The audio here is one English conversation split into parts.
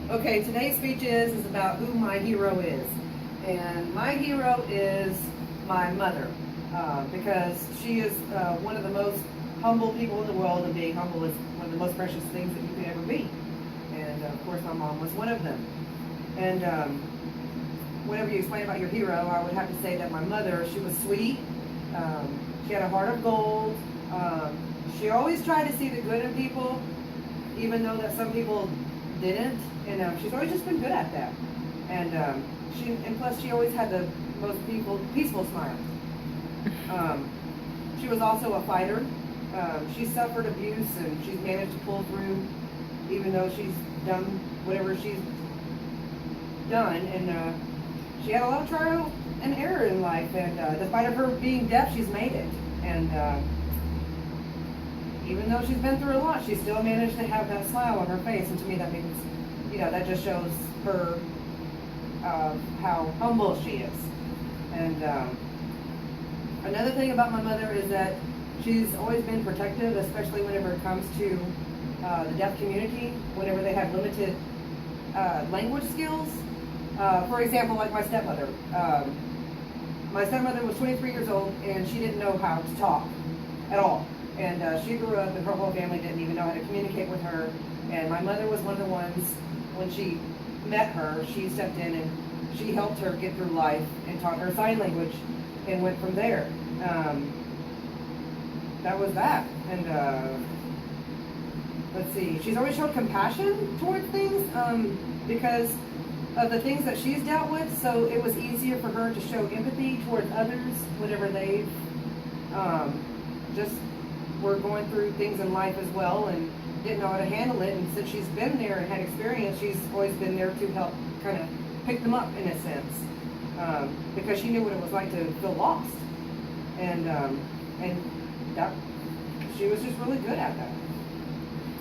Okay, today's speech is about who my hero is. And my hero is my mother, because she is one of the most humble people in the world, and being humble is one of the most precious things that you could ever be. And of course, my mom was one of them. And whenever you explain about your hero, I would have to say that my mother, she was sweet. She had a heart of gold. She always tried to see the good in people, even though that some people didn't. And she's always just been good at that. And plus she always had the most peaceful smile. She was also a fighter. She suffered abuse, and she's managed to pull through, even though she's done whatever she's done. And she had a lot of trial and error in life. And despite of her being deaf, she's made it. And even though she's been through a lot, she still managed to have that smile on her face. And to me, that means, that just shows her how humble she is. And another thing about my mother is that she's always been protective, especially whenever it comes to the deaf community, whenever they have limited language skills. For example, like my stepmother. My stepmother was 23 years old, and she didn't know how to talk at all. And she grew up, and her whole family didn't even know how to communicate with her. And my mother was one of the ones, when she met her, she stepped in and she helped her get through life and taught her sign language and went from there. That was that. And let's see, she's always showed compassion towards things because of the things that she's dealt with. So it was easier for her to show empathy towards others whenever they just were going through things in life as well and didn't know how to handle it. And since she's been there and had experience, she's always been there to help kind of pick them up in a sense, because she knew what it was like to feel lost. And that she was just really good at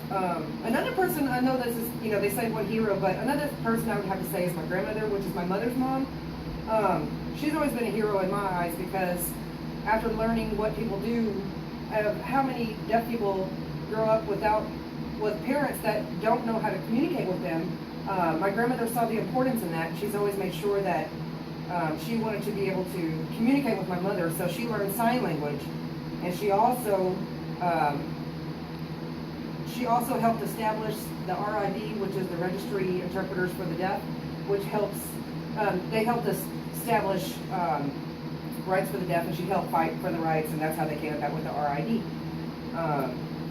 that. Another person, I know this is, they say one hero, but another person I would have to say is my grandmother, which is my mother's mom. She's always been a hero in my eyes, because after learning what people do, how many deaf people grow up with parents that don't know how to communicate with them. My grandmother saw the importance in that. She's always made sure that she wanted to be able to communicate with my mother, so she learned sign language. And she also helped establish the RID, which is the Registry Interpreters for the Deaf, which helps, they helped us establish rights for the deaf, and she helped fight for the rights, and that's how they came about with the RID.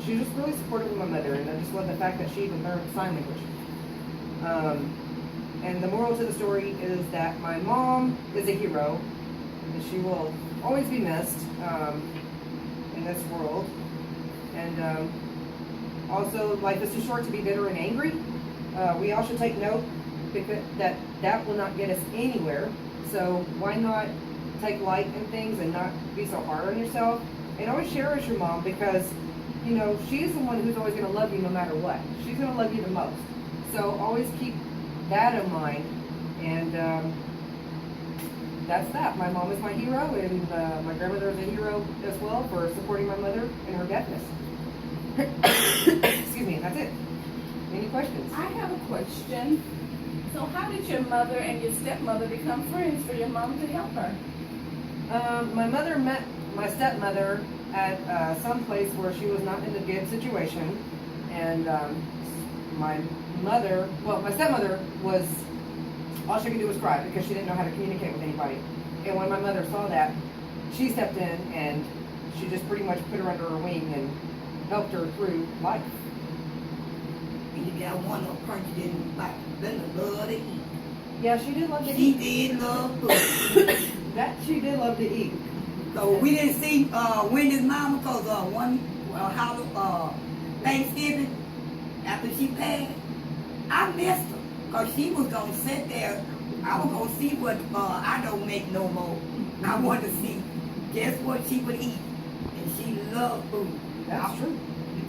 She was just really supportive of my mother, and I just love the fact that she even learned sign language. And the moral to the story is that my mom is a hero, and she will always be missed in this world. And also, life is too short to be bitter and angry. We all should take note, because that will not get us anywhere. So why not take light in things and not be so hard on yourself? And always cherish your mom, because she's the one who's always going to love you no matter what. She's going to love you the most. So always keep that in mind. And that's that. My mom is my hero, and my grandmother is a hero as well for supporting my mother in her deafness. Excuse me, that's it. Any questions? I have a question. So how did your mother and your stepmother become friends for your mom to help her? My mother met my stepmother at some place where she was not in a good situation. And my stepmother was, all she could do was cry, because she didn't know how to communicate with anybody. And when my mother saw that, she stepped in, and she just pretty much put her under her wing and helped her through life. And you got one of her you didn't like, Linda loved to eat. Yeah, she did love to She eat. did love food. That she did love to eat. So we didn't see Wendy's mama, because Thanksgiving, after she passed, I missed her, because she was going to sit there. I was going to see what I don't make no more. I wanted to see just what she would eat. And she loved food. That's true.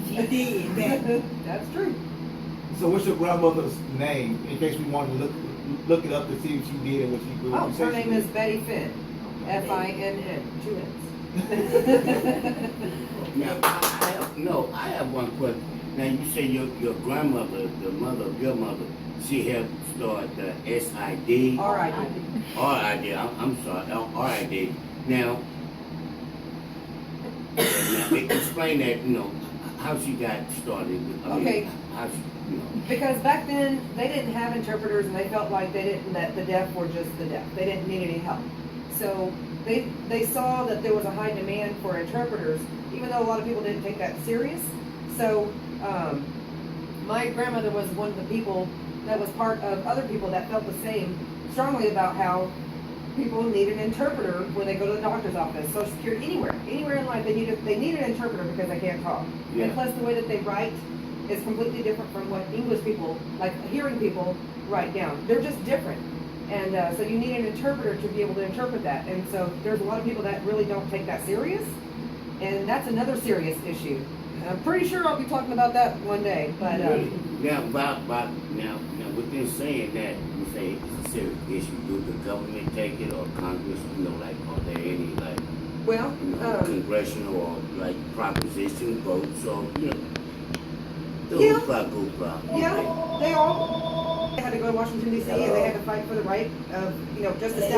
She did that. That's true. So what's your grandmother's name, in case we want to look it up to see what she did and what she grew? Oh, her name is Betty Finn. Finn. 2 N's. Now, I have one question. Now you say your grandmother, the mother of your mother, she helped start the SID. RID. RID. I'm sorry, RID. Now, explain that. You know how she got started. Okay. How she, you know. Because back then, they didn't have interpreters, and they felt like that the deaf were just the deaf. They didn't need any help. So they saw that there was a high demand for interpreters, even though a lot of people didn't take that serious. So my grandmother was one of the people that was part of other people that felt the same strongly about how people need an interpreter when they go to the doctor's office, Social Security, anywhere in life, they need an interpreter because they can't talk. Yeah. And plus the way that they write is completely different from what English people, like hearing people, write down. They're just different. And so you need an interpreter to be able to interpret that. And so there's a lot of people that really don't take that serious. And that's another serious issue. And I'm pretty sure I'll be talking about that one day. But Really? Now, now, with them saying that, you say it's a serious issue. Do the government take it, or Congress? You know, like, are there any like, well, you know, congressional or like proposition votes, or you know, the Yeah. hoopla. yeah, they had to go to Washington D.C. and they had to fight for the right of, just establish